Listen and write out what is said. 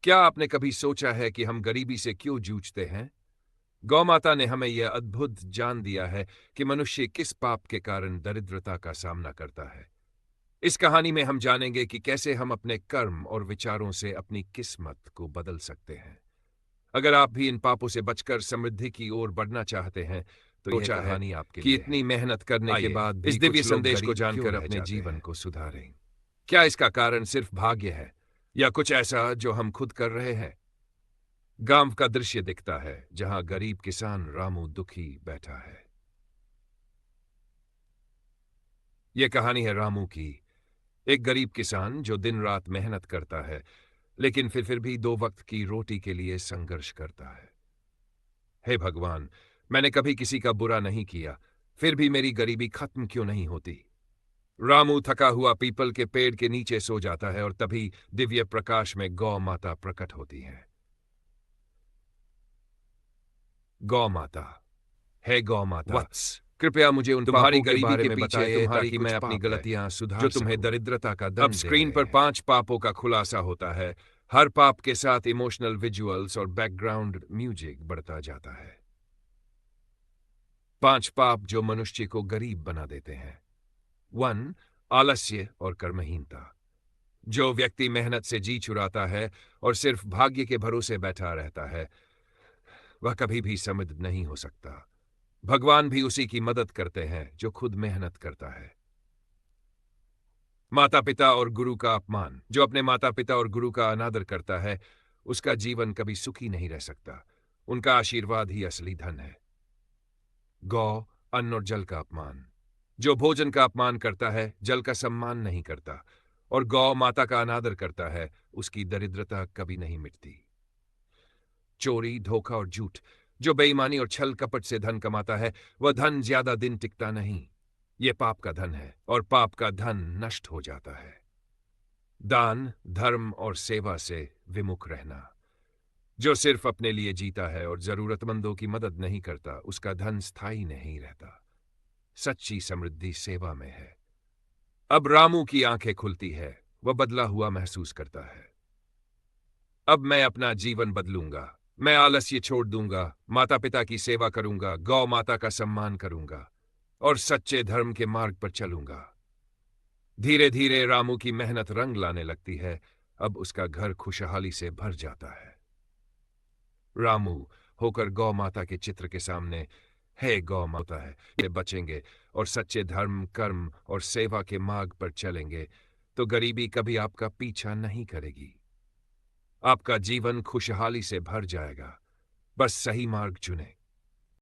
क्या आपने कभी सोचा है कि हम गरीबी से क्यों जूझते हैं? गौमाता ने हमें यह अद्भुत जान दिया है कि मनुष्य किस पाप के कारण दरिद्रता का सामना करता है। इस कहानी में हम जानेंगे कि कैसे हम अपने कर्म और विचारों से अपनी किस्मत को बदल सकते हैं। अगर आप भी इन पापों से बचकर समृद्धि की ओर बढ़ना चाहते हैं, तो यह कहानी आपके लिए है। इतनी मेहनत करने के बाद इस दिव्य संदेश को जानकर अपने जीवन को सुधारें। क्या इसका कारण सिर्फ भाग्य है या कुछ ऐसा जो हम खुद कर रहे हैं? गांव का दृश्य दिखता है जहां गरीब किसान रामू दुखी बैठा है। यह कहानी है रामू की, एक गरीब किसान जो दिन रात मेहनत करता है, लेकिन फिर भी दो वक्त की रोटी के लिए संघर्ष करता है। हे भगवान, मैंने कभी किसी का बुरा नहीं किया, फिर भी मेरी गरीबी खत्म क्यों नहीं होती? रामू थका हुआ पीपल के पेड़ के नीचे सो जाता है और तभी दिव्य प्रकाश में गौ माता प्रकट होती है। गौ माता, हे गौ माता, वत्स, कृपया मुझे उन तुम्हारी गरीबी के पीछे ताकि मैं अपनी गलतियां सुधार जो तुम्हें दरिद्रता का दंड। अब स्क्रीन पर 5 पापों का खुलासा होता है। हर पाप के साथ इमोशनल विजुअल्स और बैकग्राउंड म्यूजिक बढ़ता जाता है। 5 पाप जो मनुष्य को गरीब बना देते हैं। 1. आलस्य और कर्महीनता। जो व्यक्ति मेहनत से जी चुराता है और सिर्फ भाग्य के भरोसे बैठा रहता है, वह कभी भी समृद्ध नहीं हो सकता। भगवान भी उसी की मदद करते हैं जो खुद मेहनत करता है। माता पिता और गुरु का अपमान। जो अपने माता पिता और गुरु का अनादर करता है, उसका जीवन कभी सुखी नहीं रह सकता। उनका आशीर्वाद ही असली धन है। गौ, अन्न और जल का अपमान। जो भोजन का अपमान करता है, जल का सम्मान नहीं करता और गौ माता का अनादर करता है, उसकी दरिद्रता कभी नहीं मिटती। चोरी, धोखा और झूठ। जो बेईमानी और छल कपट से धन कमाता है, वह धन ज्यादा दिन टिकता नहीं। यह पाप का धन है और पाप का धन नष्ट हो जाता है। दान, धर्म और सेवा से विमुख रहना। जो सिर्फ अपने लिए जीता है और जरूरतमंदों की मदद नहीं करता, उसका धन स्थायी नहीं रहता। सच्ची समृद्धि सेवा में है। अब रामू की आंखें खुलती है, वह बदला हुआ महसूस करता है। अब मैं अपना जीवन बदलूंगा। मैं आलस्य छोड़ दूंगा, माता पिता की सेवा करूंगा, गौ माता का सम्मान करूंगा और सच्चे धर्म के मार्ग पर चलूंगा। धीरे धीरे रामू की मेहनत रंग लाने लगती है। अब उसका घर खुशहाली से भर जाता है। रामू होकर गौ माता के चित्र के सामने, हे गौ माता है, ये बचेंगे और सच्चे धर्म, कर्म और सेवा के मार्ग पर चलेंगे, तो गरीबी कभी आपका पीछा नहीं करेगी। आपका जीवन खुशहाली से भर जाएगा। बस सही मार्ग चुनें।